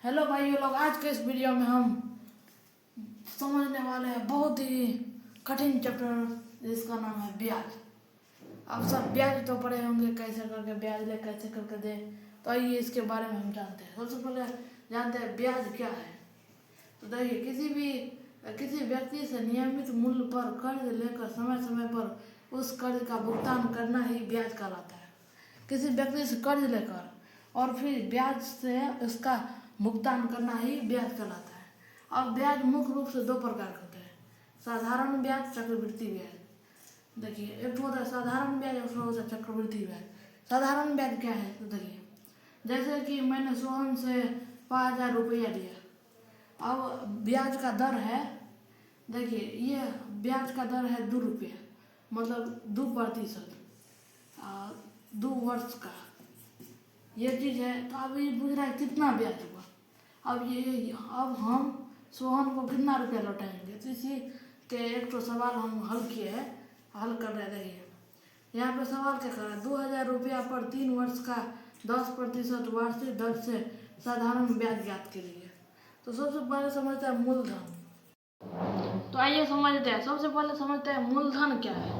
Hello भाइयों लोग, आज के इस वीडियो में हम समझने वाले हैं बहुत ही कठिन चैप्टर जिसका नाम है ब्याज। आप सब ब्याज तो पढ़े होंगे, कैसे करके ब्याज ले, कैसे करके दे। तो आइए इसके बारे में हम जानते हैं। सबसे पहले जानते हैं ब्याज क्या है। तो देखिए, किसी व्यक्ति से नियमित मूल्य पर कर्ज लेकर समय समय पर उस कर्ज का भुगतान करना ही ब्याज कहलाता है। किसी व्यक्ति से कर्ज लेकर और फिर ब्याज से उसका भुगतान करना ही ब्याज कहलाता है। और ब्याज मुख्य रूप से दो प्रकार के होते हैं, साधारण ब्याज, चक्रवृद्धि ब्याज। देखिए, एक होता है साधारण ब्याज, दूसरा होता है चक्रवृद्धि ब्याज। साधारण ब्याज क्या है तो देखिए, जैसे कि मैंने सोहन से 5,000 रुपया लिया। अब ब्याज का दर है, देखिए ये ब्याज का दर है 2 रुपया, मतलब 2%, 2 वर्ष का ये चीज़ है। तो अब ये पूछ रहा है कितना ब्याज हुआ। अब हम सोहन को कितना रुपया लौटाएंगे। तो इसी के एक तो सवाल हम हल कर रहे थे। यहाँ पे सवाल क्या कर रहा है, 2,000 रुपया पर 3 वर्ष का 10% वार्षिक दर से साधारण ब्याज ज्ञात कीजिए। तो सबसे पहले समझते हैं मूलधन। तो आइए समझते हैं, सबसे पहले समझते हैं मूलधन क्या है।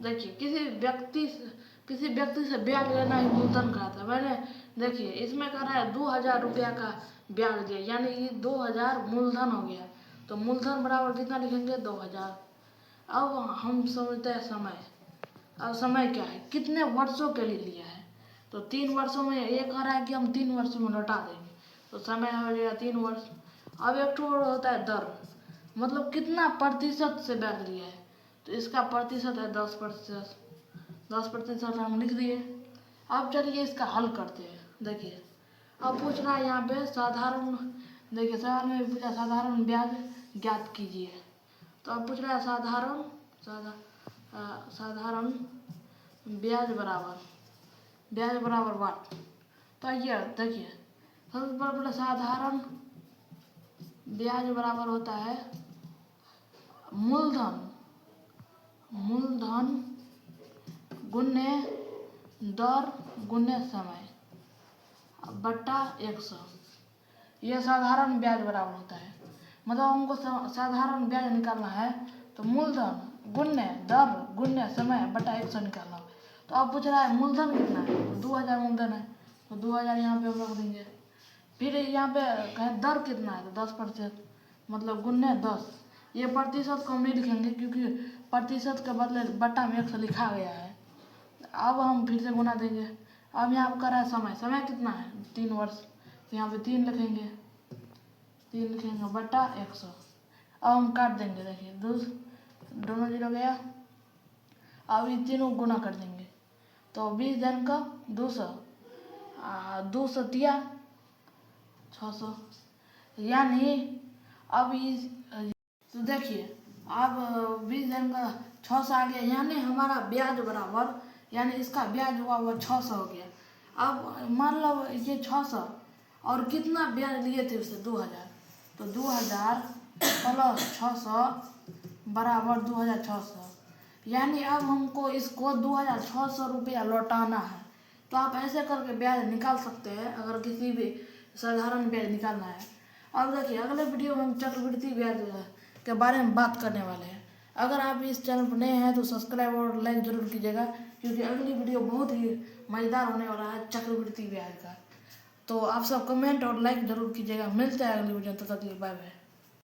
देखिए, किसी व्यक्ति से ब्याज लेना ही मूलधन कहलाता है। मैंने देखिए इसमें कह रहा है 2,000 रुपया का ब्याज दिया, यानी ये 2,000 मूलधन हो गया। तो मूलधन बराबर कितना लिखेंगे, 2,000। अब हम समझते हैं समय। अब समय क्या है, कितने वर्षों के लिए लिया है। तो 3 वर्षों में ये कह रहा है कि हम 3 वर्षों में लौटा देंगे, तो समय हो जाएगा 3 वर्ष। अब एक तो होता है दर, मतलब कितना प्रतिशत से ब्याज लिया है। तो इसका प्रतिशत है 10%। 10% हम लिख दिए। अब चलिए इसका हल करते हैं। देखिए, अब पूछ रहा है यहाँ पे साधारण, देखिए सवाल में पूछा साधारण ब्याज ज्ञात कीजिए। तो अब पूछ रहा है साधारण ब्याज बराबर वाट। तो ये देखिए, सबसे पहले साधारण ब्याज बराबर होता है मूलधन गुने दर गुने समय बट्टा 100। यह साधारण ब्याज बराबर होता है। मतलब हमको साधारण ब्याज निकालना है तो मूलधन गुने दर गुने समय बट्टा 100 निकालना है। तो अब पूछ रहा है मूलधन कितना है, तो 2,000 मूलधन है, तो 2,000 यहाँ पे हम रख देंगे। फिर यहाँ पे कहें दर कितना है, तो 10%, मतलब गुने 10। ये प्रतिशत को हम नहीं लिखेंगे क्योंकि प्रतिशत के बदले बट्टा में 100 लिखा गया है। अब हम फिर से गुना देंगे। अब यहाँ पर कर रहा है समय कितना है, 3 वर्ष, तो यहाँ पे 3 लिखेंगे, बट्टा 100। अब हम काट देंगे, देखिए दोनों 0 गया। अब ये तीनों गुना कर देंगे, तो 20 जन का 200, 200 दिया 600, यानी अब तो देखिए अब 20 जन का 600 आ गया, यानी हमारा ब्याज बराबर, यानी इसका ब्याज हुआ वो 600 हो गया। अब मान लो ये 600 और कितना ब्याज लिए थे उससे 2,000, तो 2,000 प्लस 600 बराबर 2,600, यानी अब हमको इसको 2,600 रुपया लौटाना है। तो आप ऐसे करके ब्याज निकाल सकते हैं अगर किसी भी साधारण ब्याज निकालना है। अब देखिए, अगले वीडियो में हम चक्रवृद्धि ब्याज के बारे में बात करने वाले हैं। अगर आप इस चैनल पर नए हैं तो सब्सक्राइब और लाइक जरूर कीजिएगा, क्योंकि अगली वीडियो बहुत ही मज़ेदार होने वाला है चक्रवृद्धि ब्याज का। तो आप सब कमेंट और लाइक जरूर कीजिएगा। मिलते हैं अगली वीडियो, तब तक के लिए बाय बाय।